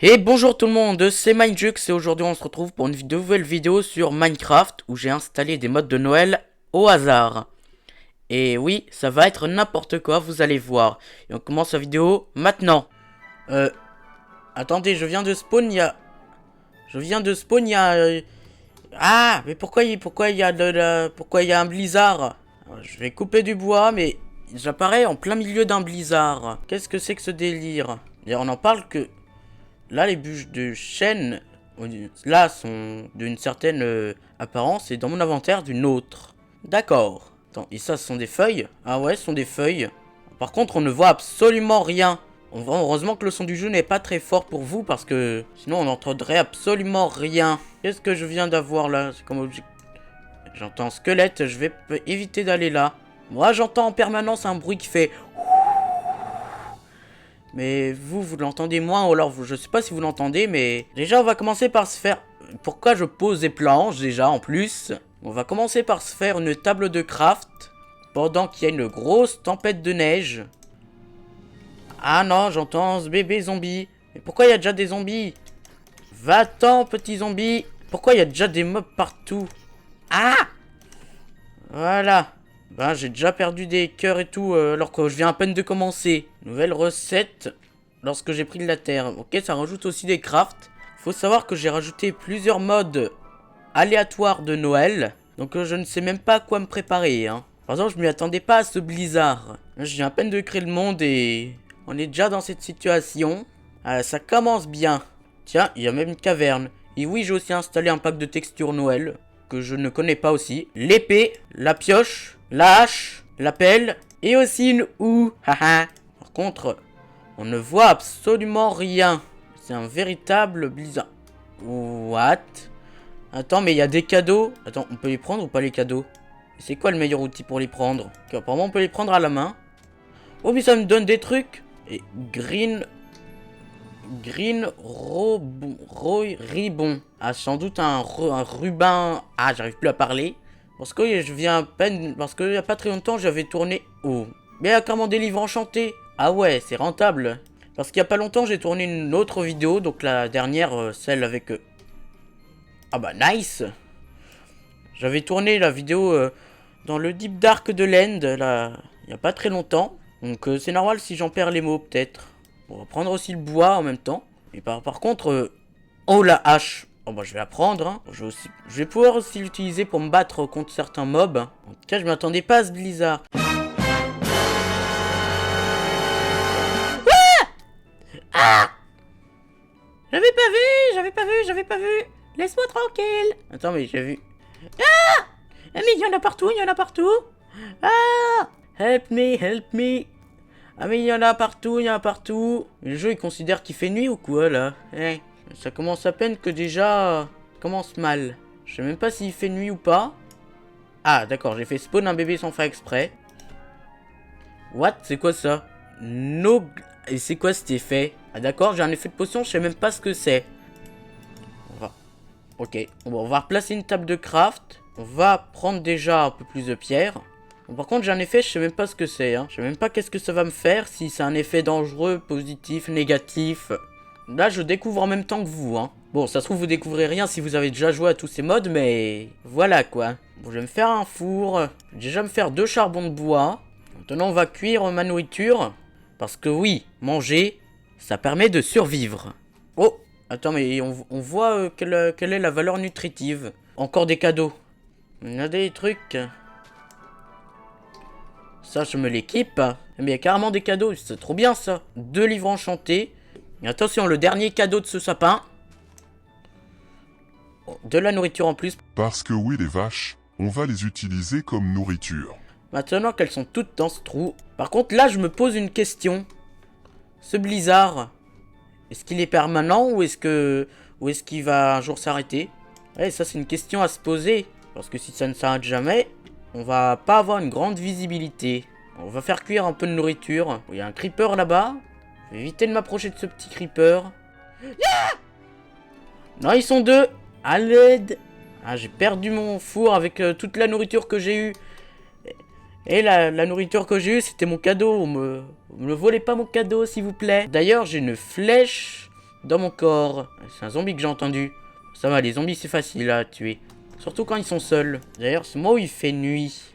Et bonjour tout le monde, c'est Mindjux et aujourd'hui on se retrouve pour une nouvelle vidéo sur Minecraft où j'ai installé des mods de Noël au hasard. Et oui, ça va être n'importe quoi, vous allez voir. Et on commence la vidéo maintenant. Attendez, je viens de spawn il y a... Ah, mais pourquoi il y a pourquoi il y a un blizzard? Alors, je vais couper du bois, mais j'apparais en plein milieu d'un blizzard. Qu'est-ce que c'est que ce délire? D'ailleurs, on en parle que... Là, les bûches de chêne, là, sont d'une certaine apparence et dans mon inventaire d'une autre. D'accord. Attends, et ça, ce sont des feuilles? Ah ouais, ce sont des feuilles. Par contre, on ne voit absolument rien. Heureusement que le son du jeu n'est pas très fort pour vous parce que sinon on n'entendrait absolument rien. Qu'est-ce que je viens d'avoir là? C'est comme objectif. J'entends un squelette, je vais éviter d'aller là. Moi, j'entends en permanence un bruit qui fait... Mais vous l'entendez moins, ou alors je sais pas si vous l'entendez, mais... Déjà, on va commencer par se faire... Pourquoi je pose des planches, déjà, en plus? On va commencer par se faire une table de craft, pendant qu'il y a une grosse tempête de neige. Ah non, j'entends ce bébé zombie. Mais pourquoi il y a déjà des zombies? Va-t'en, petit zombie. Pourquoi il y a déjà des mobs partout? Ah! Voilà. Ben, j'ai déjà perdu des cœurs et tout, alors que je viens à peine de commencer. Nouvelle recette, lorsque j'ai pris de la terre. Ok, ça rajoute aussi des crafts. Faut savoir que j'ai rajouté plusieurs modes aléatoires de Noël. Donc je ne sais même pas à quoi me préparer, hein. Par exemple, je m'y attendais pas à ce blizzard. Là, je viens à peine de créer le monde et... On est déjà dans cette situation. Ça commence bien. Tiens, il y a même une caverne. Et oui, j'ai aussi installé un pack de textures Noël, que je ne connais pas aussi. L'épée, la pioche, la hache, la pelle, et aussi une houe. Haha. Par contre, on ne voit absolument rien. C'est un véritable blizzard. What? Attends, mais il y a des cadeaux. Attends, on peut les prendre ou pas les cadeaux? C'est quoi le meilleur outil pour les prendre? Okay, apparemment, on peut les prendre à la main. Oh, mais ça me donne des trucs. Et Green Ribbon. Ah, sans doute un ruban. Ah, j'arrive plus à parler. Parce que je viens à peine. Parce qu'il y a pas très longtemps, j'avais tourné. Oh. Mais il y a carrément des livres enchantés. Ah ouais, c'est rentable. Parce qu'il y a pas longtemps, j'ai tourné une autre vidéo. Donc la dernière, celle avec. Ah bah, nice. J'avais tourné la vidéo dans le Deep Dark de l'End. Là, il y a pas très longtemps. Donc c'est normal si j'en perds les mots, peut-être. On va prendre aussi le bois en même temps. Et par contre... Oh, la hache. Oh bah je vais la prendre, hein. Je vais pouvoir aussi l'utiliser pour me battre contre certains mobs. En tout cas, je m'attendais pas à ce blizzard. Ah! J'avais pas vu. Laisse-moi tranquille. Attends, mais j'ai vu. Ah! Mais il y en a partout, Ah! Help me. Ah mais il y en a partout, Le jeu il considère qu'il fait nuit ou quoi là? Ça commence à peine que déjà... commence mal. Je sais même pas s'il fait nuit ou pas. Ah d'accord, j'ai fait spawn un bébé sans faire exprès. What? C'est quoi ça? No... Et c'est quoi cet effet? Ah d'accord, j'ai un effet de potion, je sais même pas ce que c'est. Ok, on va replacer une table de craft. On va prendre déjà un peu plus de pierre. Bon, par contre, j'ai un effet, je sais même pas ce que c'est. Hein. Je sais même pas qu'est-ce que ça va me faire, si c'est un effet dangereux, positif, négatif. Là, je découvre en même temps que vous. Hein. Bon, ça se trouve, vous découvrez rien si vous avez déjà joué à tous ces modes, mais voilà quoi. Bon, je vais me faire un four. Je vais déjà me faire 2 charbons de bois. Maintenant, on va cuire ma nourriture. Parce que oui, manger, ça permet de survivre. Oh, attends, mais on voit quelle est la valeur nutritive. Encore des cadeaux. Il y a des trucs... Ça, je me l'équipe. Mais il y a carrément des cadeaux, c'est trop bien ça. 2 livres enchantés. Et attention, le dernier cadeau de ce sapin. De la nourriture en plus. Parce que oui, les vaches, on va les utiliser comme nourriture. Maintenant qu'elles sont toutes dans ce trou. Par contre, là, je me pose une question. Ce blizzard, est-ce qu'il est permanent ou est-ce qu'il va un jour s'arrêter? Ouais, ça, c'est une question à se poser. Parce que si ça ne s'arrête jamais... On va pas avoir une grande visibilité. On va faire cuire un peu de nourriture. Il y a un creeper là-bas. Je vais éviter de m'approcher de ce petit creeper. Ah! Non, ils sont 2. À l'aide. Ah, j'ai perdu mon four avec toute la nourriture que j'ai eue. Et la nourriture que j'ai eue, c'était mon cadeau. Ne volez pas mon cadeau, s'il vous plaît. D'ailleurs, j'ai une flèche dans mon corps. C'est un zombie que j'ai entendu. Ça va, les zombies c'est facile à tuer. Surtout quand ils sont seuls. D'ailleurs, c'est moi où il fait nuit.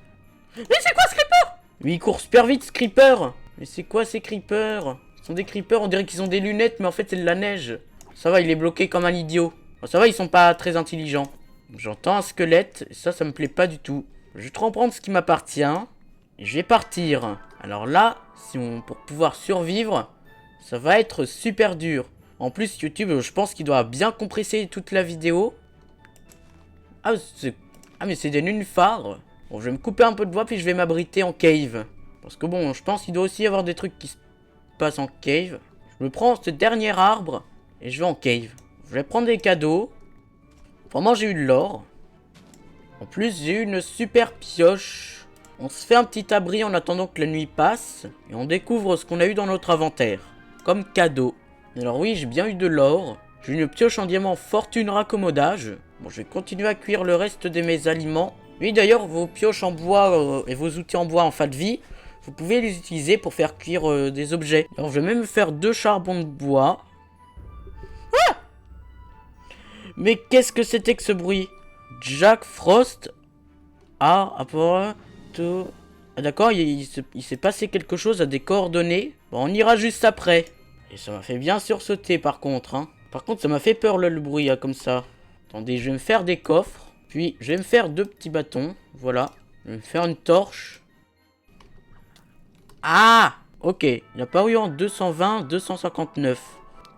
Mais c'est quoi ce creeper? Mais il court super vite ce creeper. Mais c'est quoi ces creepers? Ce sont des creepers, on dirait qu'ils ont des lunettes, mais en fait c'est de la neige. Ça va, il est bloqué comme un idiot. Bon, ça va, ils sont pas très intelligents. J'entends un squelette, et ça me plaît pas du tout. Je vais te reprendre ce qui m'appartient. Et je vais partir. Alors là, pour pouvoir survivre, ça va être super dur. En plus, YouTube, je pense qu'il doit bien compresser toute la vidéo. Ah, mais c'est des nénuphars. Bon, je vais me couper un peu de voix, puis je vais m'abriter en cave. Parce que bon, je pense qu'il doit aussi y avoir des trucs qui se passent en cave. Je me prends ce dernier arbre, et je vais en cave. Je vais prendre des cadeaux. Vraiment, j'ai eu de l'or. En plus, j'ai eu une super pioche. On se fait un petit abri en attendant que la nuit passe. Et on découvre ce qu'on a eu dans notre inventaire. Comme cadeau. Alors oui, j'ai bien eu de l'or. J'ai une pioche en diamant fortune raccommodage. Bon, je vais continuer à cuire le reste de mes aliments. Oui, d'ailleurs, vos pioches en bois et vos outils en bois en fin de vie, vous pouvez les utiliser pour faire cuire des objets. Alors, je vais même faire 2 charbons de bois. Ah! Mais qu'est-ce que c'était que ce bruit? Jack Frost a d'accord, il s'est passé quelque chose à des coordonnées. Bon, on ira juste après. Et ça m'a fait bien sursauter par contre. Hein. Par contre, ça m'a fait peur le bruit comme ça. Attendez, je vais me faire des coffres. Puis, je vais me faire 2 petits bâtons. Voilà. Je vais me faire une torche. Ah! Ok, il a paru en 220, 259.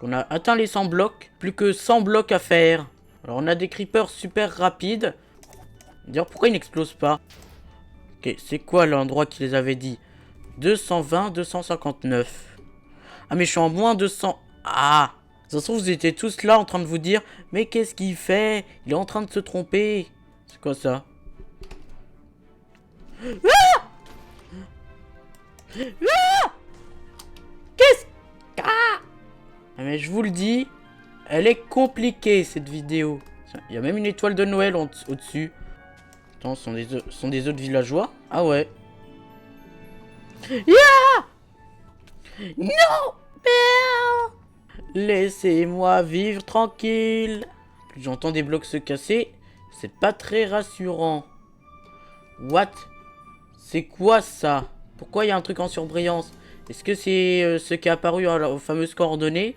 On a atteint les 100 blocs. Plus que 100 blocs à faire. Alors, on a des creepers super rapides. D'ailleurs, pourquoi ils n'explosent pas? Ok, c'est quoi l'endroit qui les avait dit? 220, 259. Ah, mais je suis en moins 200. Ah! Ça se trouve, vous étiez tous là en train de vous dire, mais qu'est-ce qu'il fait? Il est en train de se tromper. C'est quoi ça? Ah! Ah! Qu'est-ce? Ah! Mais je vous le dis, elle est compliquée cette vidéo. Il y a même une étoile de Noël au-dessus. Attends, ce sont des autres villageois? Ah ouais. Yeah! Non! Père! Laissez-moi vivre tranquille. Plus j'entends des blocs se casser, c'est pas très rassurant. What? C'est quoi ça? Pourquoi il y a un truc en surbrillance? Est-ce que c'est ce qui est apparu aux fameuses coordonnées?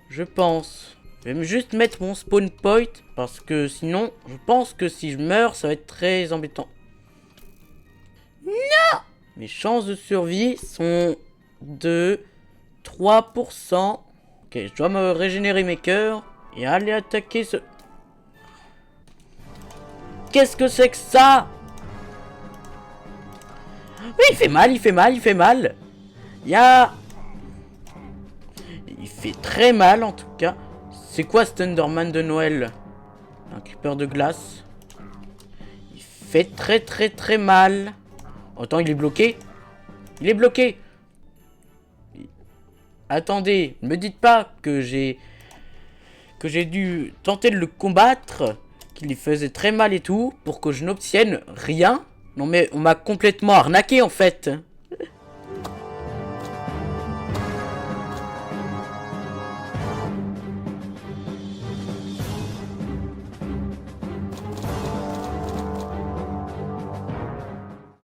Je pense. Je vais juste mettre mon spawn point, parce que sinon, je pense que si je meurs, ça va être très embêtant. Non! Mes chances de survie sont de 3%. Ok, je dois me régénérer mes cœurs et aller attaquer ce... Qu'est-ce que c'est que ça? Oui, il fait mal, il fait mal, il fait mal. Il fait très mal en tout cas. C'est quoi ce Thunderman de Noël? Un creeper de glace. Il fait très mal. Attends, il est bloqué. Il est bloqué. Attendez, ne me dites pas que j'ai dû tenter de le combattre, qu'il lui faisait très mal et tout, pour que je n'obtienne rien. Non mais on m'a complètement arnaqué en fait.